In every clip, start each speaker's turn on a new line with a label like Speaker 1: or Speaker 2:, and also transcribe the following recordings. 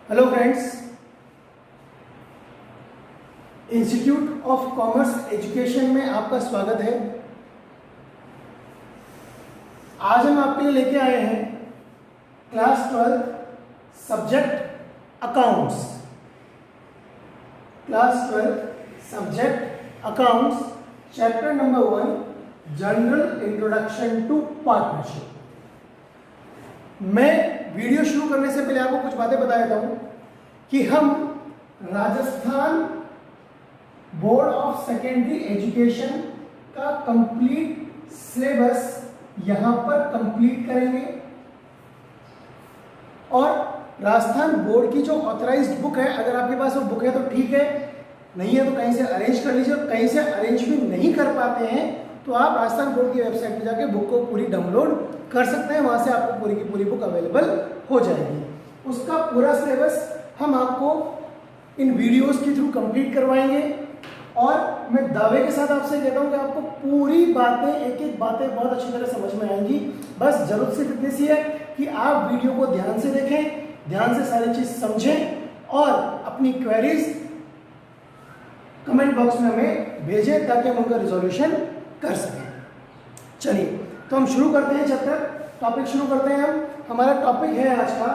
Speaker 1: Hello friends, institute of commerce education में आपका स्वागत है। आज हम आपके लिए लेके आए हैं class 12 subject accounts. Class 12 subject accounts, chapter number 1, general introduction to partnership. मैं वीडियो शुरू करने से पहले आपको कुछ बातें बता देता हूं कि हम Rajasthan board of secondary education का कंप्लीट सिलेबस यहां पर कंप्लीट करेंगे और राजस्थान बोर्ड की जो ऑथराइज्ड बुक है, अगर आपके पास वो बुक है तो ठीक है, नहीं है तो कहीं से अरेंज कर लीजिए। कहीं से अरेंज भी नहीं कर पाते हैं तो आप राजस्थान बोर्ड की वेबसाइट पर जाके बुक को पूरी डाउनलोड कर सकते हैं, वहां से आपको पूरी की पूरी बुक अवेलेबल हो जाएगी। उसका पूरा सिलेबस हम आपको इन वीडियोस के थ्रू कंप्लीट करवाएंगे और मैं दावे के साथ आपसे कहता हूं कि आपको पूरी बातें, एक एक बातें बहुत अच्छी तरह समझ में आएंगी। बस जरूरत सिर्फ इतनी सी है कि आप वीडियो को ध्यान से देखें, ध्यान से सारी चीज समझें और अपनी क्वेरीज कमेंट बॉक्स में हमें भेजें ताकि हम उनका रिजोल्यूशन कर सकें। चलिए तो हम शुरू करते हैं, चैप्टर टॉपिक शुरू करते हैं। हमारा टॉपिक है आज का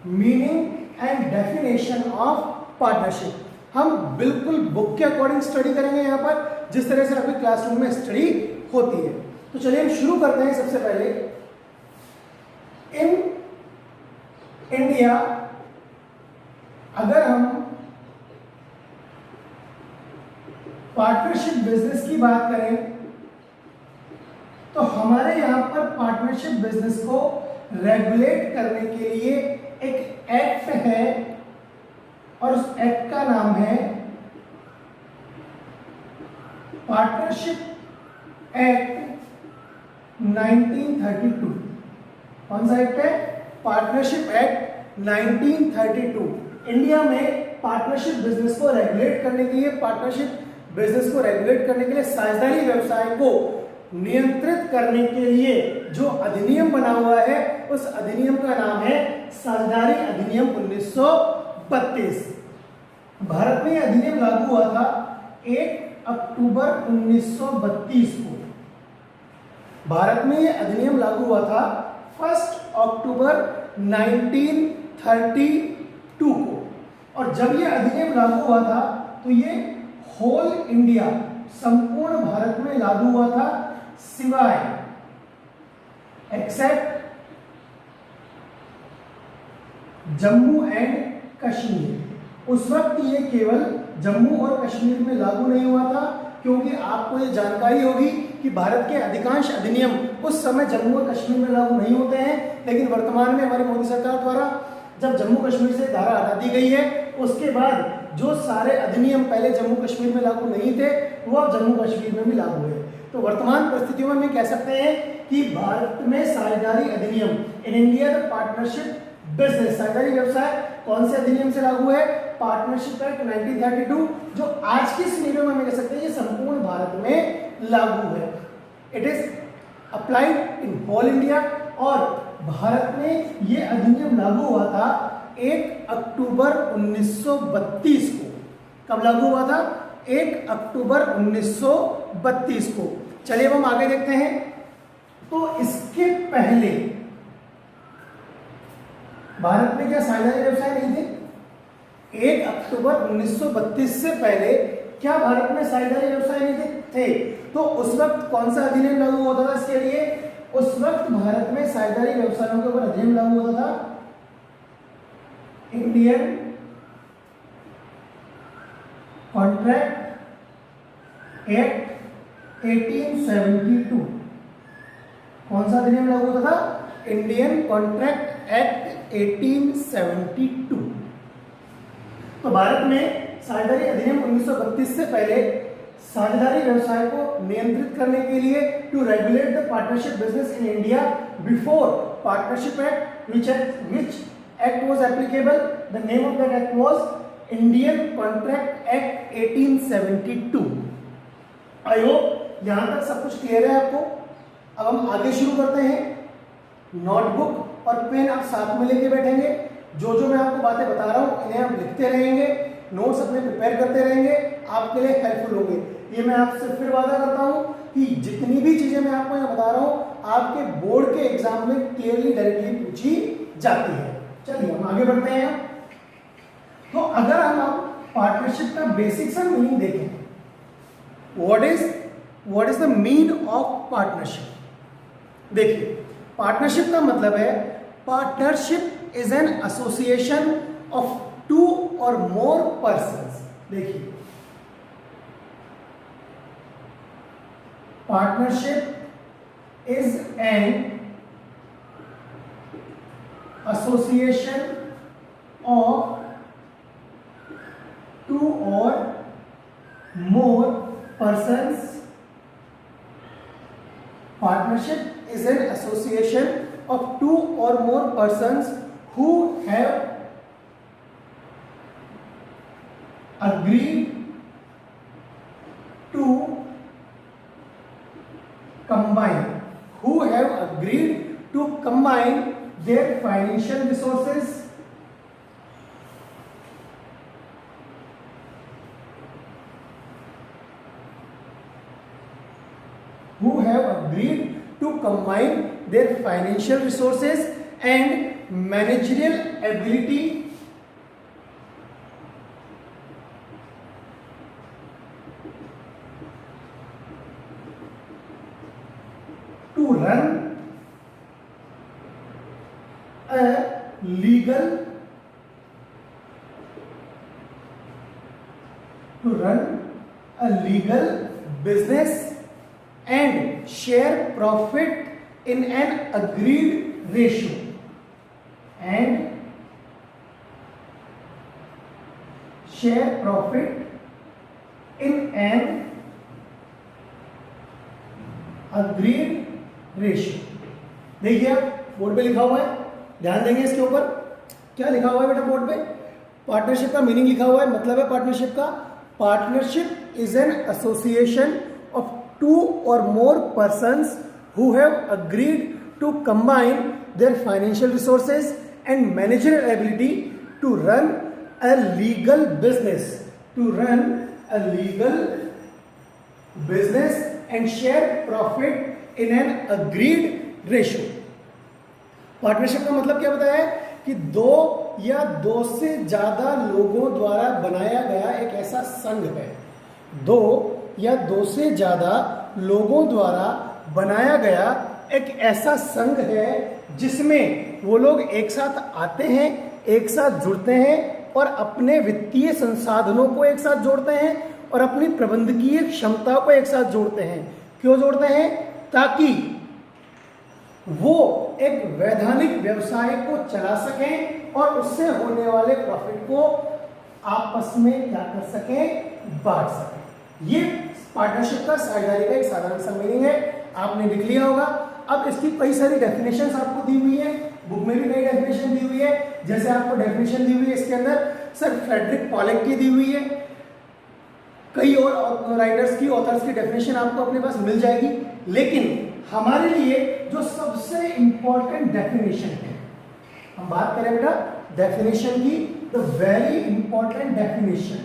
Speaker 1: meaning and definition of partnership. हम बिल्कुल बुक के अकॉर्डिंग स्टडी करेंगे यहाँ पर, जिस तरह से अभी क्लासरूम में स्टडी होती है। तो चलिए हम शुरू करते हैं। सबसे पहले, इन इंडिया अगर हम पार्टनरशिप बिजनेस की बात करें तो हमारे यहां पर पार्टनरशिप बिजनेस को रेगुलेट करने के लिए एक एक्ट है और उस एक्ट का नाम है पार्टनरशिप एक्ट 1932। कौन सा एक्ट है? Partnership act 1932। इंडिया में पार्टनरशिप बिजनेस को रेगुलेट करने के लिए, पार्टनरशिप बिजनेस को रेगुलेट करने के लिए, साझेदारी व्यवसाय को नियंत्रित करने के लिए जो अधिनियम बना हुआ है, उस अधिनियम का नाम है साझेदारी अधिनियम 1932। भारत में यह अधिनियम लागू हुआ था 1 अक्टूबर 1932 को। भारत में यह अधिनियम लागू हुआ था 1 अक्टूबर 1932 को। और जब यह अधिनियम लागू हुआ था तो ये होल इंडिया, संपूर्ण भारत में लागू हुआ था, सिवाय एक्सेप्ट जम्मू एंड कश्मीर। उस वक्त ये केवल जम्मू और कश्मीर में लागू नहीं हुआ था, क्योंकि आपको ये जानकारी होगी कि भारत के अधिकांश अधिनियम उस समय जम्मू और कश्मीर में लागू नहीं होते हैं। लेकिन वर्तमान में हमारी मोदी सरकार द्वारा जब जम्मू कश्मीर से धारा हटा दी गई है, उसके बाद जो सारे अधिनियम पहले जम्मू कश्मीर में लागू नहीं थे वो अब जम्मू कश्मीर में भी लागू है। तो वर्तमान परिस्थितियों में हम कह सकते हैं कि भारत में साझेदारी अधिनियम, in India the partnership business, साझेदारी व्यवसाय कौन से अधिनियम से लागू है? पार्टनरशिप एक्ट 1932, जो आज की सिनेरियो में हम कह सकते हैं ये संपूर्ण भारत में लागू है। It is applied in whole India और भारत में ये अधिनियम लागू हुआ था 1 अक्टूबर 1932 को। कब लागू हुआ था? 1 अक्टूबर 1932 को। चलिए अब हम आगे देखते हैं। तो इसके पहले भारत में क्या साझेदारी व्यवसाय नहीं थे? 1 अक्टूबर 1932 से पहले क्या भारत में साझेदारी व्यवसाय नहीं थे? तो उस वक्त कौन सा अधिनियम लागू होता था इसके लिए? उस वक्त भारत में साझेदारी व्यवसायों के ऊपर अधिनियम लागू होता था इंडियन कॉन्ट्रैक्ट एक्ट 1872। कौन सा अधिनियम लागू होता था? Indian contract act 1872। तो भारत में साझेदारी अधिनियम 1932 से पहले साझेदारी व्यवसाय को नियंत्रित करने के लिए, to regulate the partnership business in India before partnership act, which act was applicable, the name of that act was Indian Contract Act 1872। I hope यहां तक सब कुछ क्लियर है आपको। अब हम आगे शुरू करते हैं। नोटबुक और पेन आप साथ में लेके बैठेंगे जो मैं आपको बातें बता रहा हूँ इन्हें आप लिखते रहेंगे, नोट्स अपने प्रिपेयर करते रहेंगे, आपके लिए हेल्पफुल होंगे। ये मैं आपसे फिर वादा करता हूँ कि जितनी भी चीजें मैं आपको यहाँ बता रहा हूँ आपके बोर्ड के एग्जाम में क्लियरली डायरेक्टली पूछी जाती है। चलिए हम आगे बढ़ते हैं। तो अगर हम पार्टनरशिप का बेसिक सा मीनिंग देखें, what is the mean of partnership. देखिए, पार्टनरशिप का मतलब है partnership is an association of 2 or more persons। देखिए, partnership is an association of 2 or more persons। Partnership is an association of 2 or more persons who have agreed to combine their financial resources and managerial ability to run a legal business and share profit in an agreed ratio देखिए आप board पे लिखा हुआ है, ध्यान देंगे इसके ऊपर। क्या लिखा हुआ है बेटा बोर्ड पे? पार्टनरशिप का मीनिंग लिखा हुआ है, मतलब है पार्टनरशिप का, partnership is an association of 2 or more persons who have agreed to combine their financial resources and managerial ability to run a legal business and share profit in an agreed ratio। Partnership का मतलब क्या बताया है कि 2 या 2 से ज्यादा लोगों द्वारा बनाया गया एक ऐसा संघ है, 2 या 2 से ज्यादा लोगों द्वारा बनाया गया एक ऐसा संघ है जिसमें वो लोग एक साथ आते हैं, एक साथ जुड़ते हैं और अपने वित्तीय संसाधनों को एक साथ जोड़ते हैं और अपनी प्रबंधकीय क्षमता को एक साथ जोड़ते हैं। क्यों जोड़ते हैं? ताकि वो एक वैधानिक व्यवसाय को चला सकें और उससे होने वाले प्रॉफिट को आपस में क्या कर सकें? बांट सकें। ये पार्टनरशिप का साझेदारी का एक साधारण सा मीनिंग है, आपने लिख लिया होगा। अब इसकी कई सारी डेफिनेशंस आपको दी हुई है, बुक में भी कई डेफिनेशन दी हुई है। जैसे आपको डेफिनेशन दी हुई है इसके अंदर सर फ्रेडरिक पॉलेक की दी हुई है, कई और राइटर्स की, ऑथर्स की डेफिनेशन आपको अपने पास मिल जाएगी। लेकिन हमारे लिए जो सबसे इंपॉर्टेंट डेफिनेशन है, हम बात करें बेटा डेफिनेशन की, द वेरी इंपॉर्टेंट डेफिनेशन,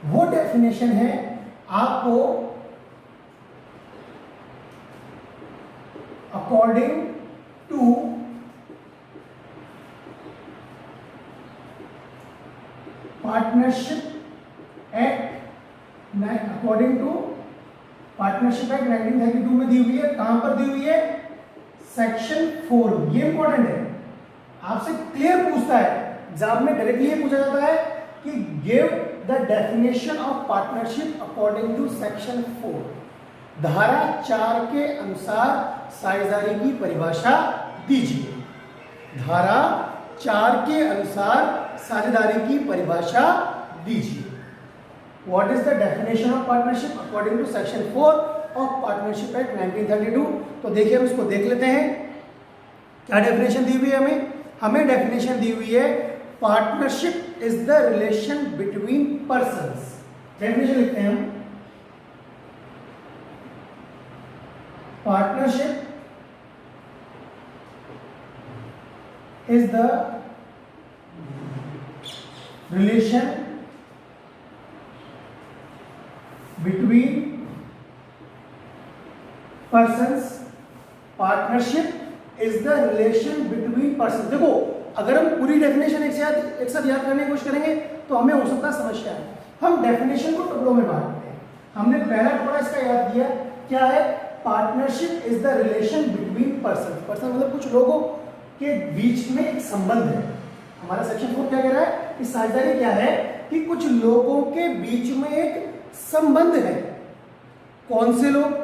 Speaker 1: वो डेफिनेशन है आपको according to partnership act, according to partnership act 1932 में दी हुई है। कहां पर दी हुई है? सेक्शन 4। ये इंपॉर्टेंट है, आपसे क्लियर पूछता है एग्जाम में, डायरेक्टली ये पूछा जाता है कि give the definition of partnership according to section 4। धारा 4 के अनुसार साझेदारी की परिभाषा दीजिए। धारा 4 के अनुसार साझेदारी की परिभाषा दीजिए। What is the definition of partnership according to section 4 of Partnership Act 1932? तो देखिए हम इसको देख लेते हैं। क्या डेफिनेशन दी हुई है हमें? हमें डेफिनेशन दी हुई है partnership is the relation between persons. Definition लिखते हैं हम, partnership is the relation between persons. Partnership is the relation between person. देखो, अगर हम पूरी डेफिनेशन एक साथ याद करने की कोशिश करेंगे तो हमें हो सकता है समस्या है। हम डेफिनेशन को टुकड़ों में बांटते हैं। हमने पहला टुकड़ा इसका याद किया, क्या है? Partnership is the relation between person. Person मतलब कुछ लोगों के बीच में एक संबंध है। हमारा सेक्शन 4 क्या कह रहा है कि साझेदारी क्या है? कि कुछ लोगों के बीच में एक संबंध है। कौन से लोग?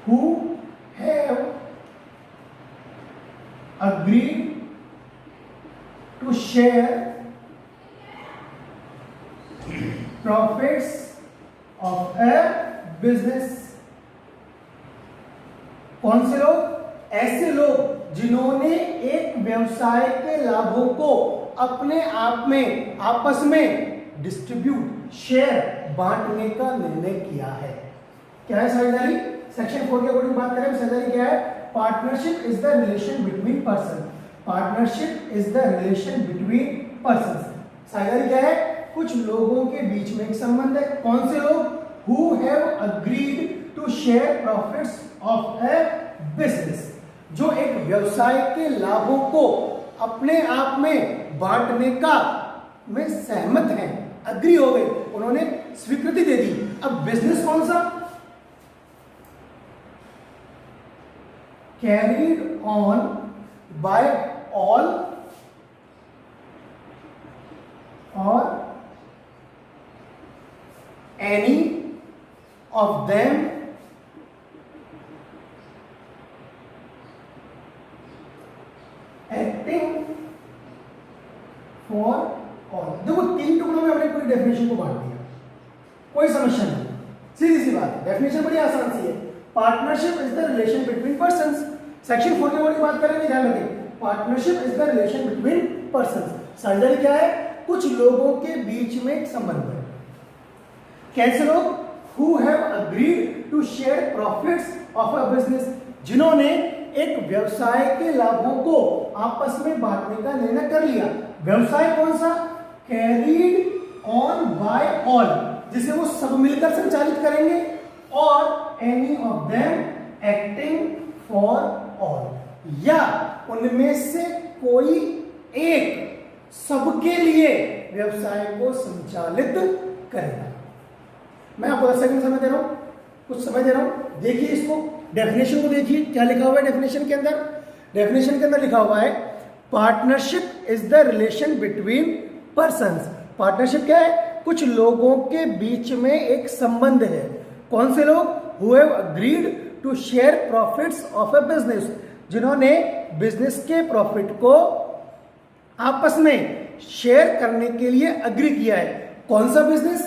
Speaker 1: who have agreed to share profits of a business। कौन से लोग? ऐसे लोग जिन्होंने एक व्यवसाय के लाभों को अपने आप में आपस में डिस्ट्रीब्यूट शेयर बांटने का निर्णय किया है। क्या है साझेदारी? सेक्शन 4 के अकॉर्डिंग बात करें, साझेदारी क्या है? Partnership is the relation between person. Partnership is the relation between person. साझेदारी क्या है? कुछ लोगों के बीच में एक संबंध है। कौन से लोग? Who have agreed to share profits of a business. जो एक व्यवसाय के लाभों को अपने आप में बांटने का में सहमत हैं, अग्री हो गए, उन्होंने स्वीकृति दे दी। अब बिजनेस कौन सा? carried on by all or any of them acting for all। देखो, 3 टुकड़ों में हमने पूरी डेफिनेशन को बांट दिया, कोई समस्या नहीं, सीधी सी बात है। डेफिनेशन बड़ी आसान सी है। Partnership is the relation between persons. Section 4 की बात करेंगे, ध्यान रखें। Partnership is the relation between persons. साझेदारी क्या है? कुछ लोगों के बीच में एक संबंध है। कैसे लोग? Who have agreed to share profits of a business. जिन्होंने एक व्यवसाय के लाभों को आपस में बांटने का निर्णय कर लिया। व्यवसाय कौन सा? कैरीड ऑन बाय ऑल, जिसे वो सब मिलकर संचालित करेंगे, और any of them acting for all, या उनमें से कोई एक सबके लिए व्यवसाय को संचालित करेगा। मैं आपको 10 सेकंड समय दे रहा हूं, कुछ समय दे रहा हूं, देखिए इसको, डेफिनेशन को देखिए। क्या लिखा हुआ है डेफिनेशन के अंदर? डेफिनेशन के अंदर लिखा हुआ है partnership is the relation between persons. Partnership क्या है? कुछ लोगों के बीच में एक संबंध है। कौन से लोग? Who have agreed to share profits of a business. जिन्होंने बिजनेस के प्रॉफिट को आपस में शेयर करने के लिए अग्री किया है। कौन सा business?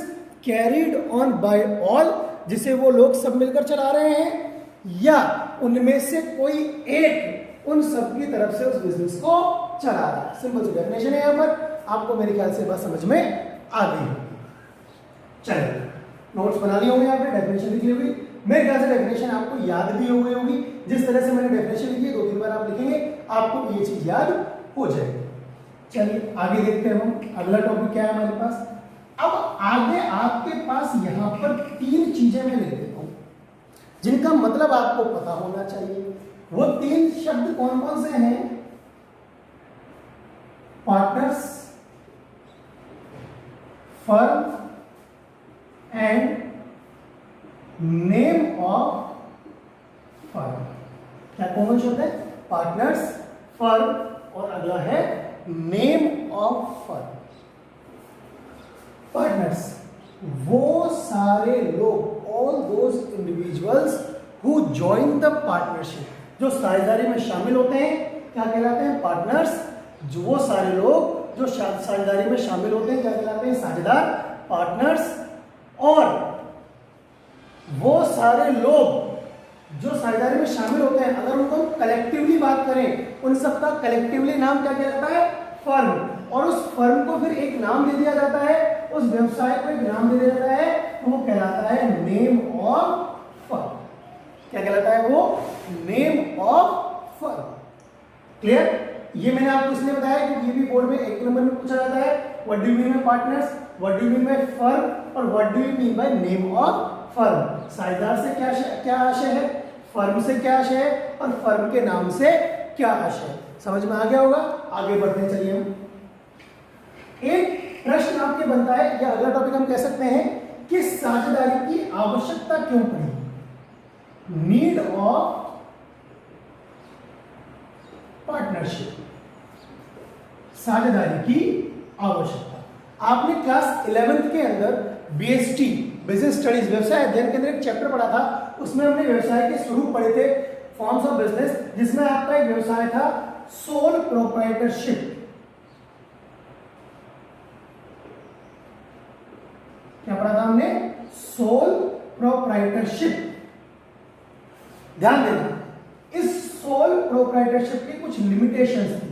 Speaker 1: Carried on by all, जिसे वो लोग सब मिलकर चला रहे हैं, या उनमें से कोई एक उन सब की तरफ से उस बिजनेस को चला रहा है। सिंपल सी डेफिनेशन है। यहां पर आपको मेरे ख्याल से बात समझ में आ गई होगी। चलिए, नोट्स बना लिए होंगे आपने, डेफिनेशन लिखी होगी। मेरे ख्याल से डेफिनेशन आपको याद भी हो गई होगी। जिस तरह से मैंने डेफिनेशन लिखी है, 2-3 बार आप लिखेंगे, आपको ये चीज याद हो जाएगी। चलिए आगे देखते हैं हम, अगला टॉपिक क्या है हमारे पास। अब आगे आपके पास यहां पर 3 चीजें मैं लिख देता हूं, जिनका मतलब आपको पता होना चाहिए। वो 3 शब्द कौन कौन से हैं? Partners, firm and name of firm. क्या कॉमन शब्द है? पार्टनर्स, फर्म, और अगला है नेम ऑफ फर्म। पार्टनर्स, वो सारे लोग, all those individuals who join the partnership, जो साझेदारी में शामिल होते हैं, क्या कहलाते हैं? पार्टनर्स। जो वो सारे लोग जो साझेदारी में शामिल होते हैं, क्या कहलाते हैं? साझेदार, पार्टनर्स। और वो सारे लोग जो साझेदारी में शामिल होते हैं, अगर उनको कलेक्टिवली बात करें, उन सबका कलेक्टिवली नाम क्या कहलाता है? फर्म। और उस फर्म को फिर एक नाम दे दिया जाता है, उस व्यवसाय को एक नाम दे दिया जाता है, तो वो कहलाता है नेम ऑफ फर्म। क्या कहलाता है वो? Name clear? ये मैंने आपको इसलिए बताया कि ये भी बोर्ड में एक नंबर में पूछा जाता है, what do you mean by partners, what do you mean by firm और what do you mean by name of firm. साझेदार से क्या आशय है, फर्म से क्या आशय है और फर्म के नाम से क्या आशय है। समझ में आ गया होगा? आगे बढ़ते हैं, चलिए हम एक प्रश्न आपके बनता है या अगला टॉपिक हम कह सकते हैं कि साझेदारी की आवश्यकता क्यों पड़ी, नीड ऑफ पार्टनरशिप, साझेदारी की आवश्यकता। आपने क्लास 11th के अंदर बीएसटी बिजनेस स्टडीज व्यवसाय अध्ययन के अंदर एक चैप्टर पढ़ा था, उसमें हमने व्यवसाय के स्वरूप पढ़े थे, फॉर्म्स ऑफ बिजनेस, जिसमें आपका एक व्यवसाय था सोल प्रोप्राइटरशिप। क्या पढ़ा था हमने? Sole proprietorship. ध्यान देना, इस सोल प्रोप्राइटरशिप की कुछ लिमिटेशंस थी,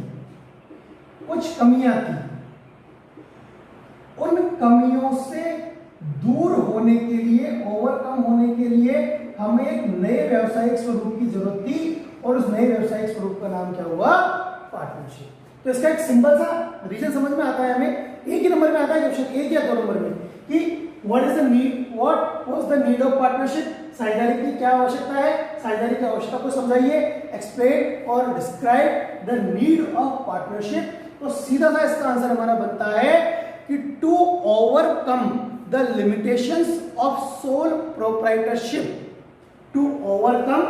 Speaker 1: कुछ कमियां थी। उन कमियों से दूर होने के लिए, ओवरकम होने के लिए हमें एक नए व्यावसायिक स्वरूप की जरूरत थी और उस नए व्यावसायिक स्वरूप का नाम क्या हुआ? पार्टनरशिप। तो इसका एक सिंपल सा रीजन समझ में आता है हमें, एक ही नंबर में आता है क्वेश्चन, एक या दो नंबर में, कि what is the need, what was the need of partnership, साझेदारी की क्या आवश्यकता है, साझेदारी की आवश्यकता को समझाइए, एक्सप्लेन और describe the need of partnership. तो सीधा सा इसका आंसर हमारा बनता है कि to overcome the limitations of sole proprietorship, to overcome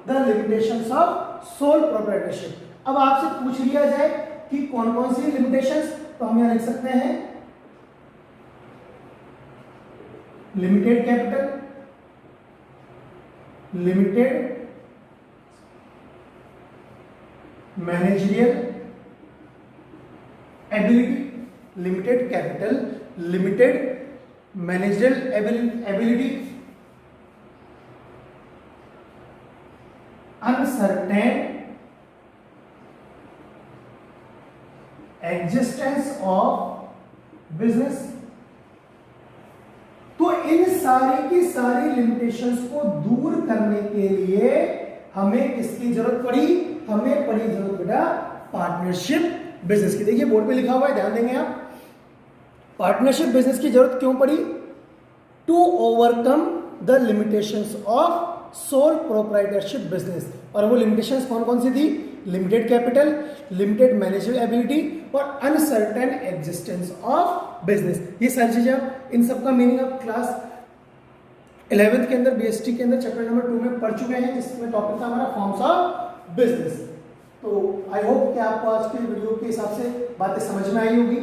Speaker 1: the limitations of sole proprietorship. अब आपसे पूछ लिया जाए कि कौन कौन सी लिमिटेशंस, तो हम यहां लिख सकते हैं limited capital, limited managerial ability, limited capital, limited managerial ability, uncertain existence of business. तो इन सारी की सारी लिमिटेशंस को दूर करने के लिए हमें किसकी जरूरत पड़ी? हमें पड़ी जरूरत बेटा पार्टनरशिप बिजनेस की। देखिए बोर्ड पे लिखा हुआ है, ध्यान देंगे आप। पार्टनरशिप बिजनेस की जरूरत क्यों पड़ी? To overcome the limitations of sole proprietorship business. और वो लिमिटेशंस कौन कौन सी थी? Limited capital, limited managerial ability और अनसर्टेन एग्जिस्टेंस ऑफ बिजनेस। ये सारी चीजें आप, इन सबका मीनिंग आप क्लास 11th के अंदर बीएसटी के अंदर चैप्टर नंबर 2 में पढ़ चुके हैं, जिसमें टॉपिक था हमारा फॉर्म्स ऑफ बिजनेस। तो आई होप कि आपको आज के वीडियो के हिसाब से बातें समझ में आई होगी।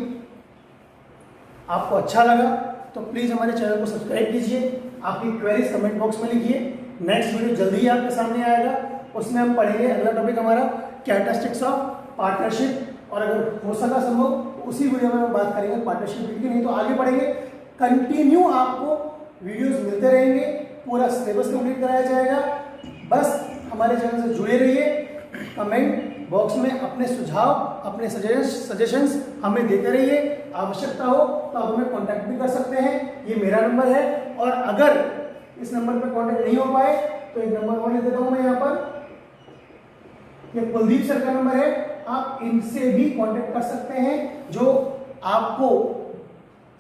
Speaker 1: आपको अच्छा लगा तो प्लीज हमारे चैनल को सब्सक्राइब कीजिए, आपकी क्वेरीज कमेंट बॉक्स में लिखिए। नेक्स्ट वीडियो जल्दी ही आपके सामने आएगा, उसमें हम पढ़ेंगे अगला टॉपिक हमारा कैरेक्टरिस्टिक्स ऑफ पार्टनरशिप, और अगर हो सका संभव तो उसी वीडियो में हम बात करेंगे पार्टनरशिप की, नहीं तो आगे बढ़ेंगे। कंटिन्यू आपको वीडियोस मिलते रहेंगे, पूरा सिलेबस कंप्लीट कराया जाएगा। बस हमारे चैनल से जुड़े रहिए, कमेंट बॉक्स में अपने सुझाव, अपने सजेशंस हमें देते रहिए। आवश्यकता हो तो आप हमें कांटेक्ट भी कर सकते हैं, ये मेरा नंबर है। और अगर इस नंबर पर कांटेक्ट नहीं हो पाए तो एक नंबर और लिख देता हूं मैं यहाँ पर, ये कुलदीप सर का नंबर है, आप इनसे भी कांटेक्ट कर सकते हैं, जो आपको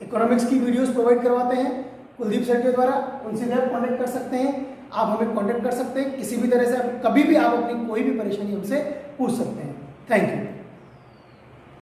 Speaker 1: इकोनॉमिक्स की वीडियोस प्रोवाइड करवाते हैं कुलदीप सर के द्वारा। उनसे भी आप कांटेक्ट कर सकते हैं, आप हमें कांटेक्ट कर सकते हैं किसी भी तरह से, कभी भी आप अपनी कोई भी परेशानी हमसे पूछ सकते हैं। Thank you.